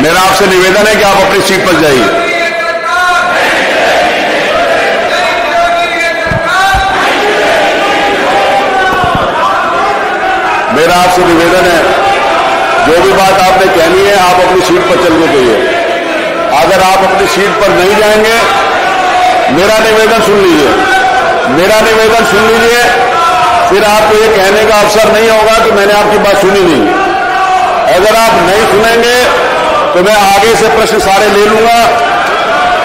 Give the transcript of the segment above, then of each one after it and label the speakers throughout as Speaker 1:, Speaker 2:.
Speaker 1: मेरा आपसे निवेदन है कि आप अपनी सीट पर जाइए। मेरा आपसे निवेदन है, जो भी बात आपने कहनी है आप अपनी सीट पर चल के कहिए। अगर आप अपनी सीट पर नहीं जाएंगे, मेरा निवेदन सुन लीजिए, मेरा निवेदन सुन लीजिए, फिर आपको ये कहने का अवसर नहीं होगा कि मैंने आपकी बात सुनी नहीं। अगर आप नहीं सुनेंगे तो मैं आगे से प्रश्न सारे ले लूंगा,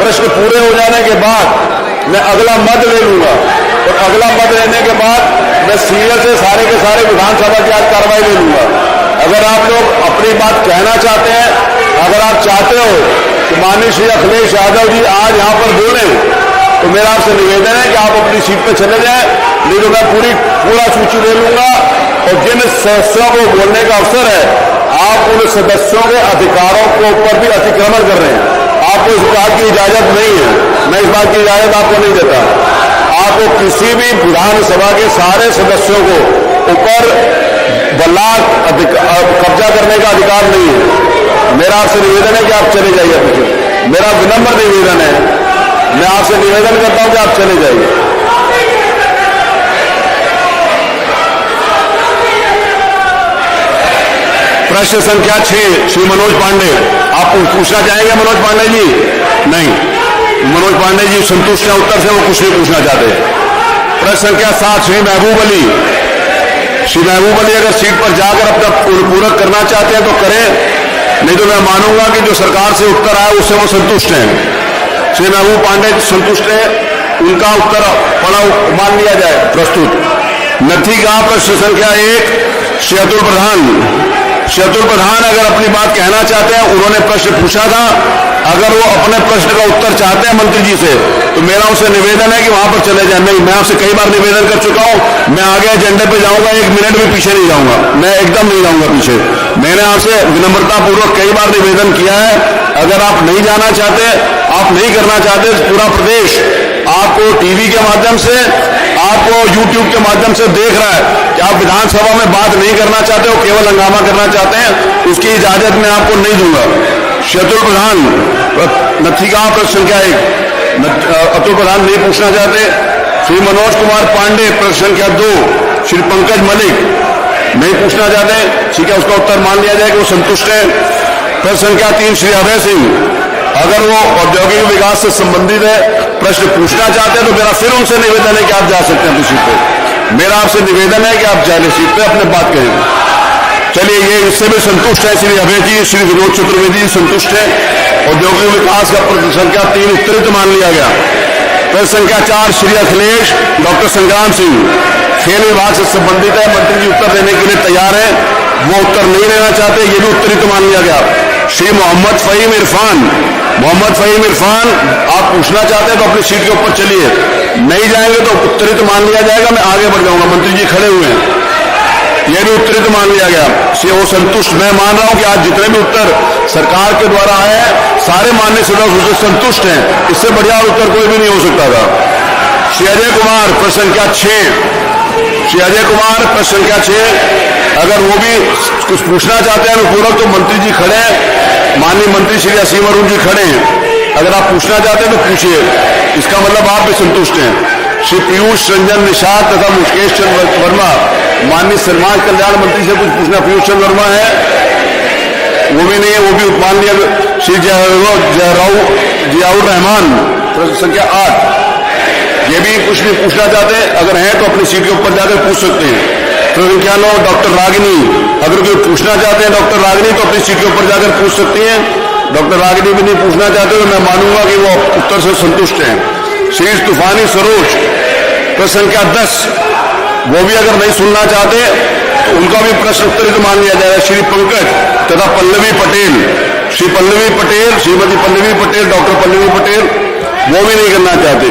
Speaker 1: प्रश्न पूरे हो जाने के बाद मैं अगला मद ले लूंगा और अगला मद लेने के बाद मैं सीरियल से सारे के सारे विधानसभा की आज कार्रवाई ले लूंगा। अगर आप लोग अपनी बात कहना चाहते हैं, अगर आप चाहते हो कि माननीय श्री अखिलेश यादव जी आज यहां पर बोले, तो मेरा आपसे निवेदन है कि आप अपनी सीट पर चले जाएं, नहीं तो मैं पूरा सूची ले लूंगा और जिन सदस्यों को बोलने का अवसर है, आप उन सदस्यों के अधिकारों के ऊपर भी अतिक्रमण कर रहे हैं। आपको इस बात की इजाजत नहीं है, मैं इस बात की इजाजत आपको नहीं देता। आपको किसी भी विधानसभा के सारे सदस्यों को ऊपर बलात् कब्जा करने का अधिकार नहीं है। मेरा आपसे निवेदन है कि आप चले जाइए पीछे। मेरा विनम्र निवेदन है, मैं आपसे निवेदन करता हूं कि आप चले जाइए। प्रश्न संख्या 6 श्री मनोज पांडे, आप पूछना चाहेंगे मनोज पांडे जी? नहीं, मनोज पांडे जी संतुष्ट हैं उत्तर से, वो कुछ नहीं पूछना चाहते। प्रश्न संख्या 7 श्री महबूब अली, श्री महबूब अली अगर सीट पर जाकर अपना पूरक करना चाहते हैं तो करें, नहीं तो मैं मानूंगा कि जो सरकार से उत्तर आया उससे वो संतुष्ट हैं। श्री महबूब पांडे संतुष्ट है, उनका उत्तर पढ़ा मान लिया जाए। प्रस्तुत नथी का प्रश्न संख्या 1 श्री अतुल प्रधान, श्री अतुल प्रधान अगर अपनी बात कहना चाहते हैं, उन्होंने प्रश्न पूछा था, अगर वो अपने प्रश्न का उत्तर चाहते हैं मंत्री जी से, तो मेरा उनसे निवेदन है कि वहां पर चले जाए। नहीं, मैं आपसे कई बार निवेदन कर चुका हूं, मैं आगे एजेंडे पे जाऊंगा, 1 मिनट भी पीछे नहीं जाऊंगा, मैं एकदम नहीं जाऊंगा पीछे। मैंने आपसे विनम्रतापूर्वक कई बार निवेदन किया है, अगर आप नहीं जाना चाहते, आप नहीं करना चाहते, पूरा प्रदेश आपको टीवी के माध्यम से, आपको यूट्यूब के माध्यम से देख रहा है कि आप विधानसभा में बात नहीं करना चाहते हो, केवल हंगामा करना चाहते हैं, उसकी इजाजत मैं आपको नहीं दूंगा। अतुल प्रधान नथिका प्रश्न संख्या 1 अतुल प्रधान नहीं पूछना चाहते। श्री मनोज कुमार पांडे प्रश्न संख्या 2 श्री पंकज मलिक नहीं पूछना चाहते, ठीक है, उसका उत्तर मान लिया जाए कि वो संतुष्ट है। प्रश्न संख्या 3 श्री अभय सिंह, अगर वो औद्योगिक विकास से संबंधित है, प्रश्न पूछना चाहते हैं, तो मेरा फिर उनसे निवेदन है कि आप जा सकते हैं अपनी सीट पर। मेरा आपसे निवेदन है कि आप जाइए सीट पर, अपने बात कहें। चलिए, ये इससे भी संतुष्ट है श्री अभय जी, श्री विनोद चतुर्वेदी संतुष्ट है। औद्योगिक विकास का प्रश्न संख्या 3 उत्तरित मान लिया गया। प्रश्न संख्या 4 श्री अखिलेश डॉक्टर संग्राम सिंह, खेल विभाग से संबंधित है, मंत्री जी उत्तर देने के लिए तैयार है, वो उत्तर नहीं लेना चाहते, ये भी उत्तरित मान लिया गया। श्री मोहम्मद फहीम इरफान, मोहम्मद फहीम इरफान आप पूछना चाहते हैं तो अपनी सीट के ऊपर चलिए, नहीं जाएंगे तो उत्तरित मान लिया जाएगा, मैं आगे बढ़ जाऊंगा। मंत्री जी खड़े हुए हैं, यह भी उत्तरित मान लिया गया। वो संतुष्ट, मैं मान रहा हूं कि आज जितने भी उत्तर सरकार के द्वारा आए हैं, सारे माननीय सदस्य उससे संतुष्ट हैं, इससे बढ़िया उत्तर कोई भी नहीं हो सकता था। श्री अजय कुमार प्रश्न संख्या 6, श्री अजय कुमार प्रश्न संख्या 6 अगर वो भी कुछ पूछना चाहते हैं अनुपूरक, तो मंत्री जी खड़े हैं, माननीय मंत्री श्री असीम अरुण जी खड़े हैं, अगर आप पूछना चाहते हैं तो पूछिए, इसका मतलब आप भी संतुष्ट हैं। श्री पीयूष रंजन निषाद तथा मुकेश चंद्र वर्मा, माननीय समाज कल्याण मंत्री से कुछ पूछना, पीयूष चंद्र वर्मा है, वो भी नहीं है, वो भी मान लिया। श्री जियाउर रहमान प्रश्न संख्या 8, ये भी कुछ भी पूछना चाहते हैं, अगर हैं तो अपनी सीट के ऊपर जाकर पूछ सकते हैं। प्रश्न संख्या 9 डॉक्टर रागिनी, अगर कोई पूछना चाहते हैं डॉक्टर रागिनी तो अपनी सीट के ऊपर जाकर पूछ सकती हैं। डॉक्टर रागिनी भी नहीं पूछना चाहते तो मैं मानूंगा कि वो उत्तर से संतुष्ट हैं। श्री तूफानी सरोज प्रश्न संख्या 10, वो भी अगर नहीं सुनना चाहते तो उनका भी प्रश्न उत्तरित मान लिया जाएगा। श्री पंकज तथा पल्लवी पटेल, श्री पल्लवी पटेल, श्रीमती पल्लवी पटेल, डॉक्टर पल्लवी पटेल, वो भी नहीं करना चाहते।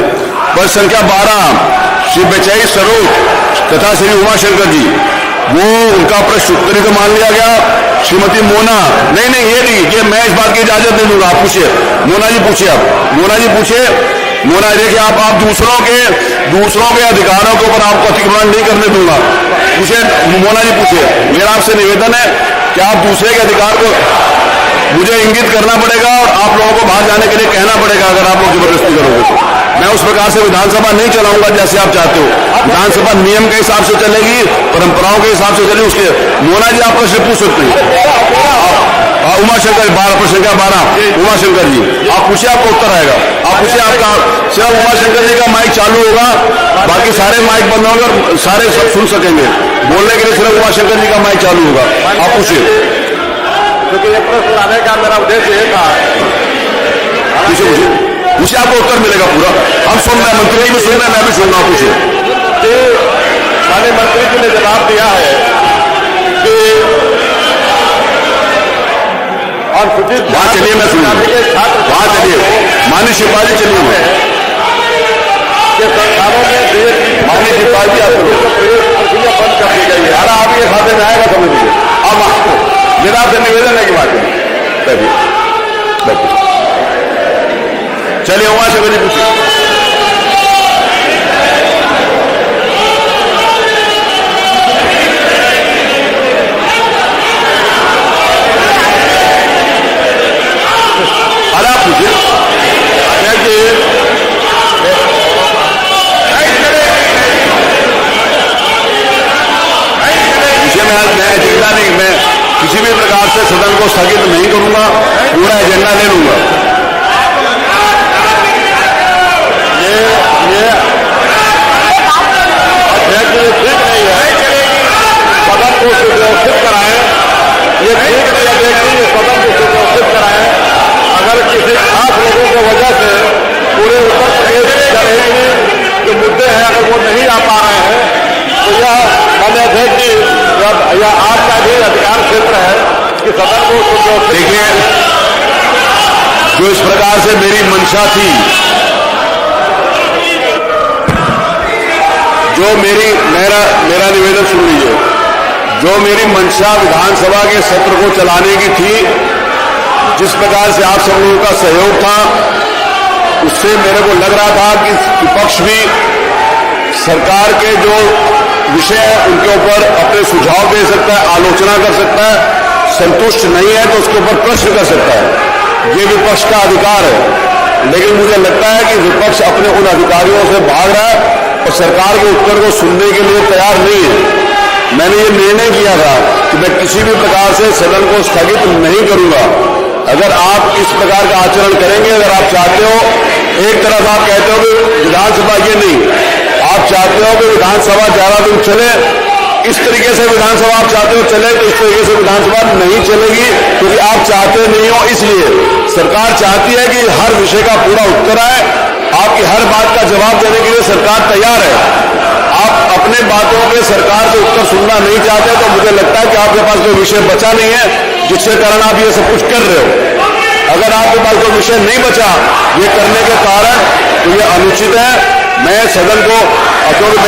Speaker 1: प्रश्न संख्या 12 श्री बेचाई सरोज तथा श्री उमाशंकर जी, वो उनका प्रश्न उत्तरित मान लिया गया। श्रीमती मोना, नहीं ये नहीं, ये मैं इस बात की इजाजत नहीं दूंगा, आप पूछिए, मोना जी पूछिए, आप मोना जी पूछिए। मोना देखिए, आप दूसरों के अधिकारों के ऊपर आपको अतिक्रमण नहीं करने दूंगा, पूछिए मोना जी पूछिए। मेरा आपसे निवेदन है कि आप दूसरे के अधिकार को मुझे इंगित करना पड़ेगा और आप लोगों को बाहर जाने के लिए कहना पड़ेगा अगर आप लोग जबरदस्ती करोगे तो। मैं उस प्रकार से विधानसभा नहीं चलाऊंगा जैसे आप चाहते हो। विधानसभा नियम के हिसाब से चलेगी, परंपराओं के हिसाब से चलेगी। उसके मोना जी आप प्रश्न पूछ सकते हैं। उमाशंकर 12 प्रश्न क्या 12 उमाशंकर जी आप पूछिए, आपको उत्तर आएगा। आप पूछिए, आपका सिर्फ उमाशंकर जी का माइक चालू होगा, बाकी सारे माइक बंद होंगे और सारे सब सुन सकेंगे। बोलने के लिए सिर्फ उमाशंकर जी का माइक चालू होगा। आप पूछिए,
Speaker 2: क्योंकि ये प्रश्न लाने का मेरा उद्देश्य ये था।
Speaker 1: पूछिए, पूछिए, आपको उत्तर मिलेगा पूरा। हम सुन रहे हैं, मंत्री भी सुन रहे हैं, मैं भी सुन रहा हूँ। पूछिए।
Speaker 2: माननीय मंत्री जी ने जवाब दिया है कि
Speaker 1: वहां चलिए, मैं सुन वहां चलिए, माननीय शिवपाल जी चलिए
Speaker 2: संस्थानों में
Speaker 1: माननीय शिवपाल जी आप
Speaker 2: प्रक्रिया बंद कर दी गई है। अरे आप ये खाते में आएगा समझ लीजिए।
Speaker 1: अब आपको मेरा आपसे निवेदन है कि बात चलिए वहां से मुझे पूछिए। मैं किसी भी प्रकार से सदन को स्थगित नहीं करूंगा, पूरा एजेंडा ले लूंगा।
Speaker 2: ये अध्यक्ष ठीक नहीं है, सदन को सुव्यवस्थित कराएं। ये ठीक नहीं अध्यक्ष जी, सदन को सुव्यवस्थित कराएं। अगर किसी खास लोगों की वजह से पूरे उत्तर प्रदेश जनहित जो मुद्दे हैं अगर वो नहीं आ पा रहे हैं तो यह माननीय अध्यक्ष जी यह आपका भी अधिकार क्षेत्र है कि सदन को
Speaker 1: देखिए, जो इस प्रकार से मेरी मंशा थी, जो मेरा निवेदन सुन लीजिए, जो मेरी मंशा विधानसभा के सत्र को चलाने की थी, जिस प्रकार से आप सब लोगों का सहयोग था, उससे मेरे को लग रहा था कि विपक्ष भी सरकार के जो विषय है उनके ऊपर अपने सुझाव दे सकता है, आलोचना कर सकता है। संतुष्ट नहीं है तो उसके ऊपर प्रश्न कर सकता है, ये विपक्ष का अधिकार है। लेकिन मुझे लगता है कि विपक्ष अपने उन अधिकारियों से भाग रहा है और सरकार के उत्तर को सुनने के लिए तैयार नहीं है। मैंने ये निर्णय किया था कि मैं किसी भी प्रकार से सदन को स्थगित नहीं करूंगा। अगर आप इस प्रकार का आचरण करेंगे, अगर आप चाहते हो, एक तरफ आप कहते हो कि विधानसभा ये नहीं, आप चाहते हो कि विधानसभा 11 दिन चले, इस तरीके से विधानसभा आप चाहते हो चले, तो इस तरीके से विधानसभा नहीं चलेगी, क्योंकि आप चाहते नहीं हो। इसलिए सरकार चाहती है कि हर विषय का पूरा उत्तर आए, आपकी हर बात का जवाब देने के लिए सरकार तैयार है। आप अपने बातों के सरकार से उत्तर सुनना नहीं चाहते तो मुझे लगता है कि आपके पास कोई विषय बचा नहीं है जिसके कारण आप ये सब कुछ कर रहे हो। अगर आपके पास कोई विषय नहीं बचा ये करने के कारण, तो ये अनुचित है। मैं सदन को, क्योंकि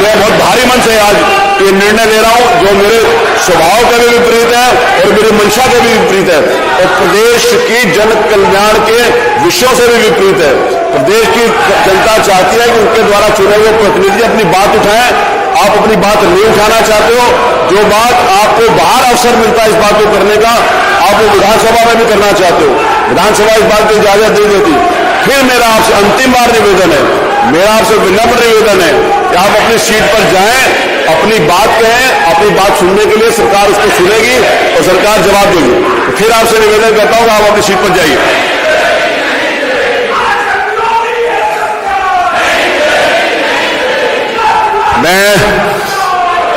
Speaker 1: मैं बहुत भारी मन से आज ये निर्णय ले रहा हूं जो मेरे स्वभाव के भी विपरीत है और मेरी मंशा के भी विपरीत है और प्रदेश की जन कल्याण के विषयों से भी विपरीत है। प्रदेश की जनता चाहती है कि उनके द्वारा चुने हुए प्रतिनिधि अपनी बात उठाएं। आप अपनी बात नहीं उठाना चाहते हो, जो बात आपको बाहर अवसर मिलता है इस बात को करने का, आप वो विधानसभा में भी करना चाहते हो। विधानसभा इस बात की इजाजत नहीं देती। फिर मेरा आपसे अंतिम बार निवेदन है, मेरा आपसे विनम्र निवेदन है कि आप अपनी सीट पर जाएं, अपनी बात कहें। अपनी बात सुनने के लिए सरकार उसको सुनेगी और सरकार जवाब देगी। तो फिर आपसे निवेदन करता हूं कि आप अपनी सीट पर जाइए। मैं